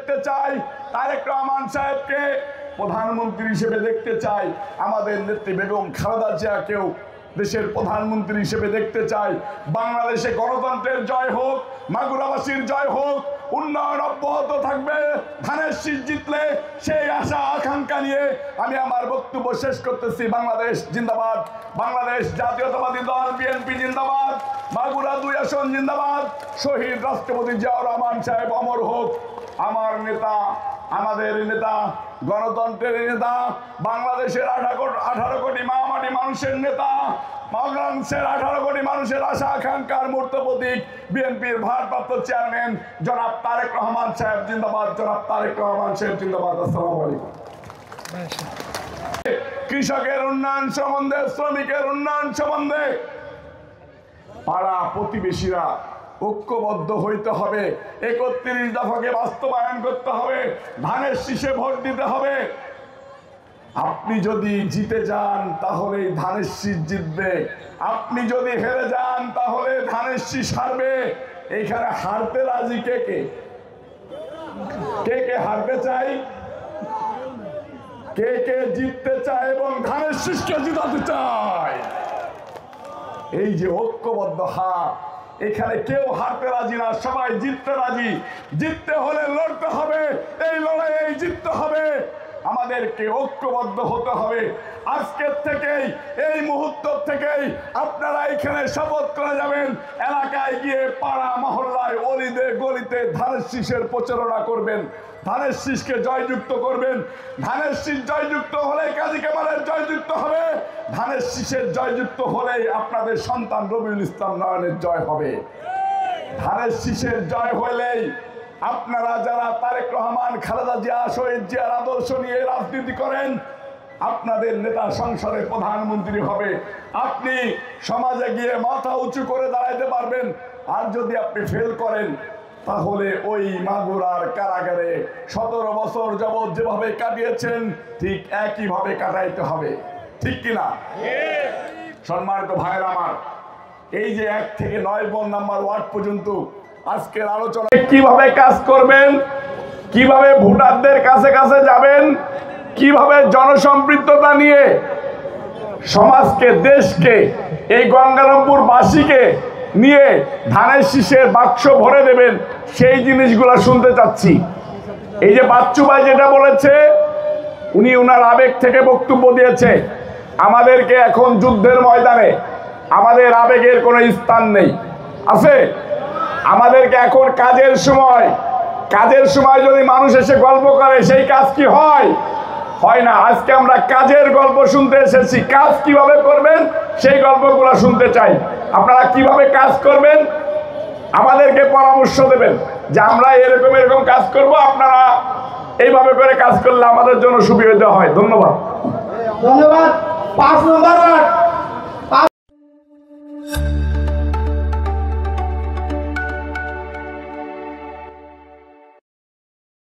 দেখতে চাই, তারেক রহমান সাহেবকে প্রধানমন্ত্রী হিসেবে দেখতে চাই, আমাদের নেত্রী বেগম খালেদা জিয়াকেও দেশের প্রধানমন্ত্রী হিসেবে দেখতে চাই। বাংলাদেশে গণতন্ত্রের জয় হোক, মাগুরাবাসীর জয় হোক, উন্নয়ন অব্যাহত থাকবে। ধানের শীষ জিতলে সেই আশা আকাঙ্ক্ষা নিয়ে আমি আমার বক্তব্য শেষ করতেছি। বাংলাদেশ জিন্দাবাদ, বাংলাদেশ জাতীয়তাবাদী দল বিএনপি জিন্দাবাদ, মাগুরা ২ আসন জিন্দাবাদ, শহীদ রাষ্ট্রপতি জিয়াউর রহমান সাহেব অমর হোক। আমার নেতা, আমাদের নেতা, গণতন্ত্রের নেতা, বাংলাদেশের 18 কোটি মাটি মানুষের নেতা, বাংলাদেশের 18 কোটি মানুষের আশা আকাঙ্ক্ষার মূর্ত প্রতীক বিএনপির ভারপ্রাপ্ত চেয়ারম্যান জনাব তারেক রহমান সাহেব জিন্দাবাদ, জনাব তারেক রহমান সাহেব জিন্দাবাদ। আসসালামু আলাইকুম। কৃষকের উন্নয়ন সম্বন্ধে, শ্রমিকের উন্নয়ন সম্বন্ধে পাড়া প্রতিবেশীরা ঐক্যবদ্ধ হইতে হবে। 31 দফাকে বাস্তবায়ন করতে হবে। ধানের শীষে ভোট দিতে হবে। আপনি যদি জিতে যান তাহলে ধানের শীষ জিতবে, আপনি যদি হেরে যান তাহলে ধানের শীষ হারবে। এইখানে হারতে রাজি কে কে? কে কে হারতে চাই? কে কে জিততে চায় এবং ধানের শীষকে জিতাতে চায়? এই যে ঐক্যবদ্ধ হার, এখানে কেউ হারতে রাজি না, সবাই জিততে রাজি। জিততে হলে লড়তে হবে, এই লড়াইয়ে জিততে হবে। আমাদেরকে ঐক্যবদ্ধ হতে হবে। আজকের থেকেই, এই মুহূর্ত থেকেই আপনারা এখানে শপথ করে যাবেন, এলাকায় গিয়ে পাড়া মহল্লায় অলিতে গলিতে ধানের শীষের প্রচারণা করবেন, ধানের শীষকে জয়যুক্ত করবেন। ধানের শীষ জয়যুক্ত হলে কাজী কামালের জয়যুক্ত হবে, ধানের শীষের জয়যুক্ত হলেই আপনাদের সন্তান রবিউল ইসলাম নয়নের জয় হবে। ধানের শীষের জয় হলেই আপনারা যারা তারেক রহমান, খালেদা জিয়া, শহীদ জিয়ার আদর্শ নিয়ে রাজনীতি করেন, আপনাদের নেতা সংসদের প্রধানমন্ত্রী হবে। আপনি সমাজে গিয়ে মাথা উঁচু করে দাঁড়াইতে পারবেন। আর যদি আপনি ফেল করেন তাহলে ওই মাগুরার কারাগারে 17 বছর যাবৎ যেভাবে কাটিয়েছেন ঠিক একইভাবে কাটাইতে হবে। ঠিক কিনা? সম্মানিত ভাইরা আমার, এই যে 1 থেকে 9 নাম্বার ওয়ার্ড পর্যন্ত আজকের আলোচনায় কিভাবে কাজ করবেন, কিভাবে ভোটারদের কাছে কাছে যাবেন, কিভাবে জনসম্পৃক্ততা নিয়ে সমাজকে, দেশকে, এই গঙ্গারামপুরবাসীকে নিয়ে ধানের শীষের বাক্স ভরে দেবেন, সেই জিনিসগুলো শুনতে চাচ্ছি। এই যে বাচ্চু ভাই যেটা বলেছে, উনি ওনার আবেগ থেকে বক্তব্য দিয়েছে। আমাদেরকে এখন যুদ্ধের ময়দানে আমাদের আবেগের কোনো স্থান নেই, আছে? আমাদেরকে এখন কাজের সময়, কাজের সময় যদি মানুষ এসে গল্প করে সেই কাজ কি হয়? হয় না। আজকে আমরা কাজের গল্প শুনতে এসেছি। কাজ কিভাবে করবেন সেই গল্পগুলো শুনতে চাই। আপনারা কিভাবে কাজ করবেন আমাদেরকে পরামর্শ দেবেন যে আমরা এরকম এরকম কাজ করব, আপনারা এইভাবে করে কাজ করলে আমাদের জন্য সুবিধা হয়। ধন্যবাদ। 5 নম্বর